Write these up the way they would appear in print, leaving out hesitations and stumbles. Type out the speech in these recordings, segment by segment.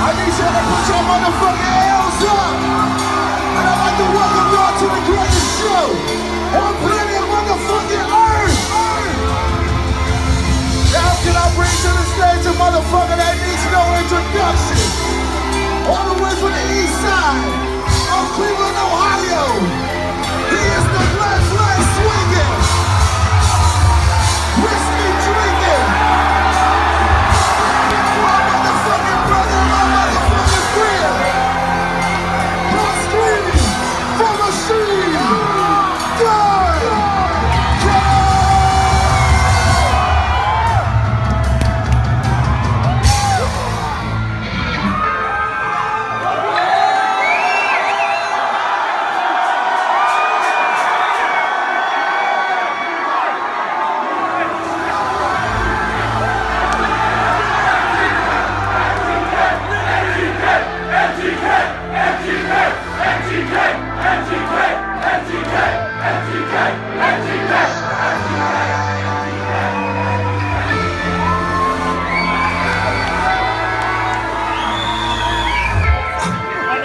I need y'all to put your motherfucking L's up. And I'd like to welcome y'all to the greatest show on planet motherfucking Earth. Now can I bring to the stage a motherfucker that needs no introduction? All the way from the east side of Cleveland, Ohio. He is the black flag swinging, whiskey drinking, my motherfucking brother, my motherfucking friend. Come screaming for machine gun.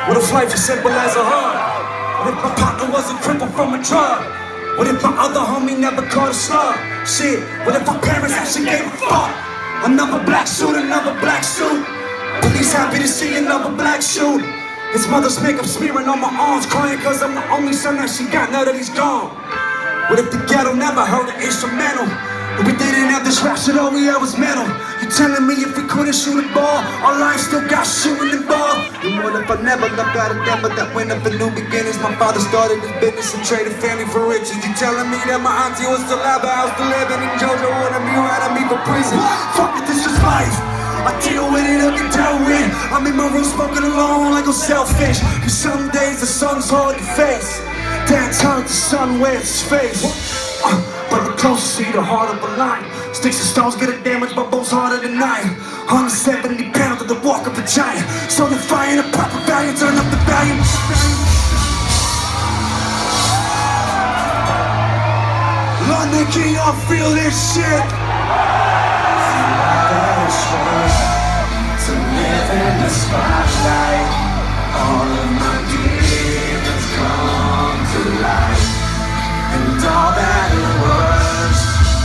What if life is simple as a hug? What if my partner wasn't crippled from a drug? What if my other homie never caught a slug? Shit, what if our parents actually gave a fuck? Another black suit, another black suit. Police happy to see another black suit. His mother's makeup smearing on my arms, crying cause I'm the only son that she got now that he's gone. What if the ghetto never heard an instrumental? If we didn't have this rap shit, all we had was metal. You telling me if we couldn't shoot a ball, our life still got shooting involved? And what if I never left out of them, but that went up for new beginnings? My father started his business and traded family for riches. You telling me that my auntie was still have a house to live in and Georgia wouldn't be right on me for prison? Fuck it, this is life. I deal with it, I can deal with. I'm in my room smoking alone like I'm selfish. Cause some days the sun's hard to face. Dad turns the sun wears his face. But the closer you, the harder the line. Sticks and stones get it damaged, my bones harder than iron. 170 pounds of the walk of a giant. So the fire and the proper value, turn up the volume. London, can y'all feel this shit? To live in the spotlight, all of my demons come to life. And all that it was,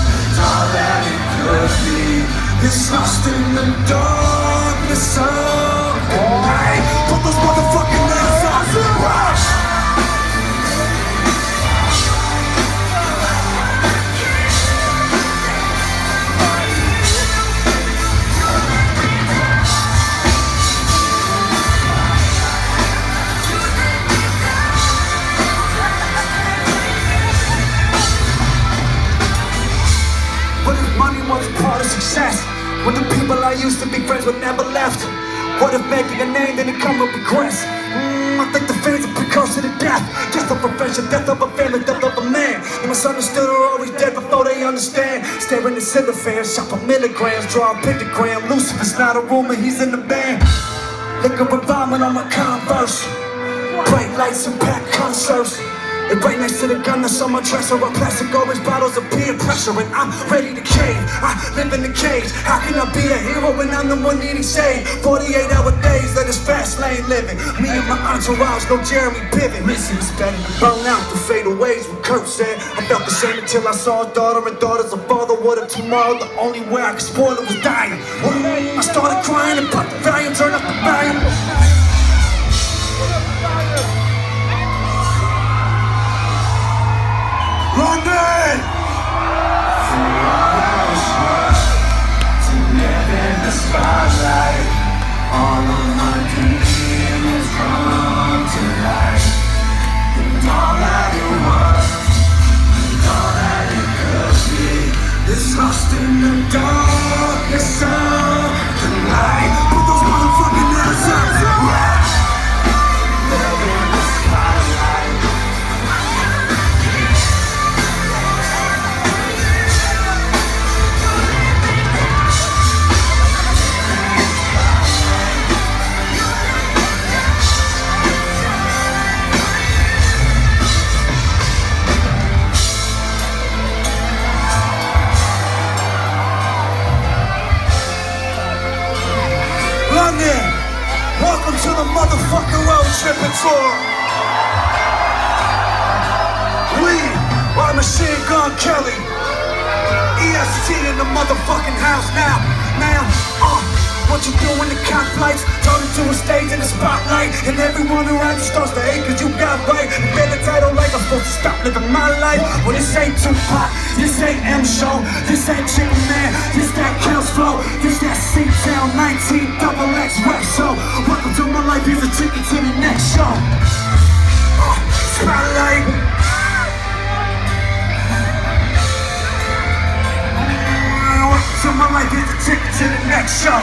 and all that it could be, is lost in the darkness of the night. Put those motherfucking nails on the rock. Success, when the people I used to be friends with never left. What if making a name didn't come with regrets? I think the fame's a precursor to death. Death of a friendship, death of a family, death of a man. And misunderstood are always dead before they understand. Staring at cellophane, shop a milligrams, draw a pentagram. Lucifer's not a rumor, he's in the band. Liquor and vomit on my Converse. Bright lights and packed concerts. And right next to the gun that's on my dresser are plastic orange bottles of peer pressure. And I'm ready to cave, I live in the cage. How can I be a hero when I'm the one needing saved? 48-hour days that is fast lane living. Me and my entourage, no Jeremy Piven. Missy was better to burn out the fatal ways what Kurt said. I felt the same until I saw a daughter and daughter's a father. What if tomorrow the only way I could spoil it was dying? I started crying and put the volume, turn up the volume. London! To live in the spotlight, all of my dreams come to life. And all that it was, and all that it could be, is lost in the darkness of the night. Put those motherfucking hands up! Live in the spotlight. the motherfucking road tripping tour. We are Machine Gun Kelly. EST in the motherfucking house now. What you do when the cop lights turn into a stage in the spotlight, and everyone around you starts to hate cause you got right. You bear the title like I'm supposed to stop living my life. Well, this ain't Tupac, this ain't M Show, this ain't Chicken Man, this that Kills Flow, this that C-Town 19 double X rap show. Welcome to my life, here's a ticket to the next show. Spotlight. Welcome to my life, here's a ticket to the next show.